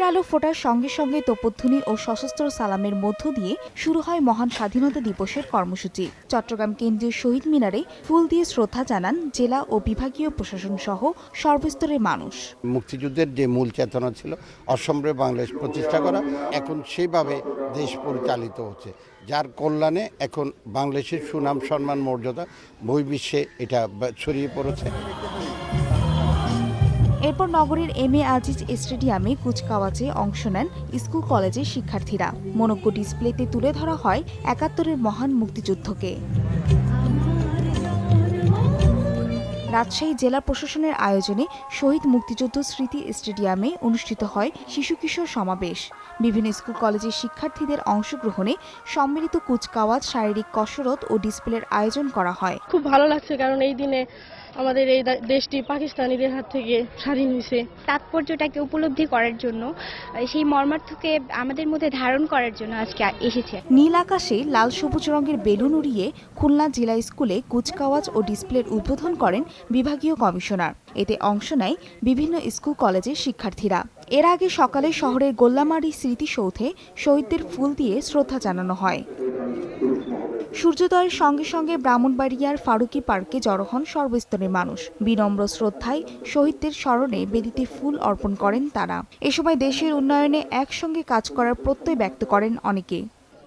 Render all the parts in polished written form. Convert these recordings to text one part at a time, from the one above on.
ভোরের আলো ফোটার সঙ্গে সঙ্গে তোপধ্বনি ও সশস্ত্র সালামের মধ্য দিয়ে শুরু হয় মহান স্বাধীনতা দিবসের কর্মসূচি। চট্টগ্রাম কেন্দ্রীয় শহীদ মিনারে ফুল দিয়ে শ্রদ্ধা জানান জেলা ও বিভাগীয় প্রশাসন সহ সর্বস্তরের মানুষ। মুক্তিযুদ্ধের যে মূল চেতনা ছিল অসম্ভব বাংলাদেশ প্রতিষ্ঠা করা, এখন সেইভাবে দেশ পরিচালিত হচ্ছে, যার কল্যাণে এখন বাংলাদেশের সুনাম সম্মান মর্যাদা বহির্বিশ্বে এটা ছড়িয়ে পড়েছে। এরপর নগরীর এম এ আজিজ স্টেডিয়ামে কুচকাওয়াজে অংশ নেন স্কুল কলেজের শিক্ষার্থীরা। মনোজ্ঞ ডিসপ্লেতে তুলে ধরা হয় ৭১-এর মহান মুক্তিযুদ্ধকে। রাজশাহী জেলা প্রশাসনের আয়োজনে শহীদ মুক্তিযুদ্ধ স্মৃতি স্টেডিয়ামে অনুষ্ঠিত হয় শিশু কিশোর সমাবেশ। বিভিন্ন স্কুল কলেজের শিক্ষার্থীদের অংশগ্রহণে সম্মিলিত কুচকাওয়াজ, শারীরিক কসরত ও ডিসপ্লের আয়োজন করা হয়। খুব ভালো লাগছে, কারণ এই দিনে আমাদের এই দেশটি পাকিস্তানিদের হাত থেকে স্বাধীন হয়েছে। তাৎপর্যটাকে উপলব্ধি করার জন্য, সেই মর্মার্থকে আমাদের মধ্যে ধারণ করার জন্য আজকে এসেছে। নীল আকাশে লাল সবুজ রঙের বেলুন উড়িয়ে খুলনা জেলা স্কুলে কুচকাওয়াজ ও ডিসপ্লের উদ্বোধন করেন বিভাগীয় কমিশনার। এতে অংশ নেয় বিভিন্ন স্কুল কলেজের শিক্ষার্থীরা। এর আগে সকালে শহরের গোল্লামারী স্মৃতিসৌধে শহীদদের ফুল দিয়ে শ্রদ্ধা জানানো হয়। সূর্যোদয়ের সঙ্গে সঙ্গে ব্রাহ্মণবাড়িয়ার ফারুকি পার্কে জড়ো হন সর্বস্তরের মানুষ। বিনম্র শ্রদ্ধায় শহীদদের স্মরণে বেদিতে ফুল অর্পণ করেন তারা। এ সময় দেশের উন্নয়নে একসঙ্গে কাজ করার প্রত্যয় ব্যক্ত করেন অনেকে।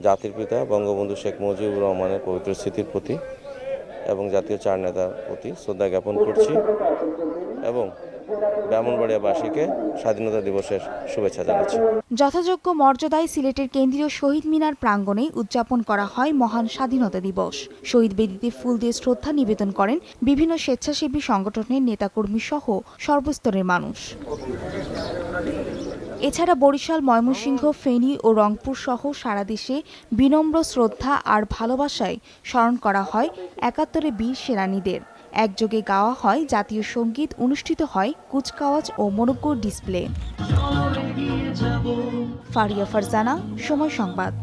জাতির পিতা বঙ্গবন্ধু শেখ মুজিবুর রহমানের পবিত্র স্মৃতির প্রতি এবং জাতীয় চার নেতার প্রতি শ্রদ্ধা জ্ঞাপন করছি এবং ব্রাহ্মণবাড়িয়াবাসীকে স্বাধীনতা দিবসের শুভেচ্ছা জানাচ্ছি। যথাযোগ্য মর্যাদায় সিলেটের কেন্দ্রীয় শহীদ মিনার প্রাঙ্গণে উদযাপন করা হয় মহান স্বাধীনতা দিবস। শহীদ বেদিতে ফুল দিয়ে শ্রদ্ধা নিবেদন করেন বিভিন্ন স্বেচ্ছাসেবী সংগঠনের নেতাকর্মী সহ সর্বস্তরের মানুষ। এছাড়া বরিশাল, ময়মনসিংহ, ফেনী ও রংপুর সহ সারা দেশে বিনম্র শ্রদ্ধা আর ভালোবাসায় স্মরণ করা হয় ৭১-এর বীর সেনানীদের। একযোগে গাওয়া হয় জাতীয় সঙ্গীত, অনুষ্ঠিত হয় কুচকাওয়াজ ও মনোজ্ঞ ডিসপ্লে। ফারিয়া ফারজানা, সময় সংবাদ।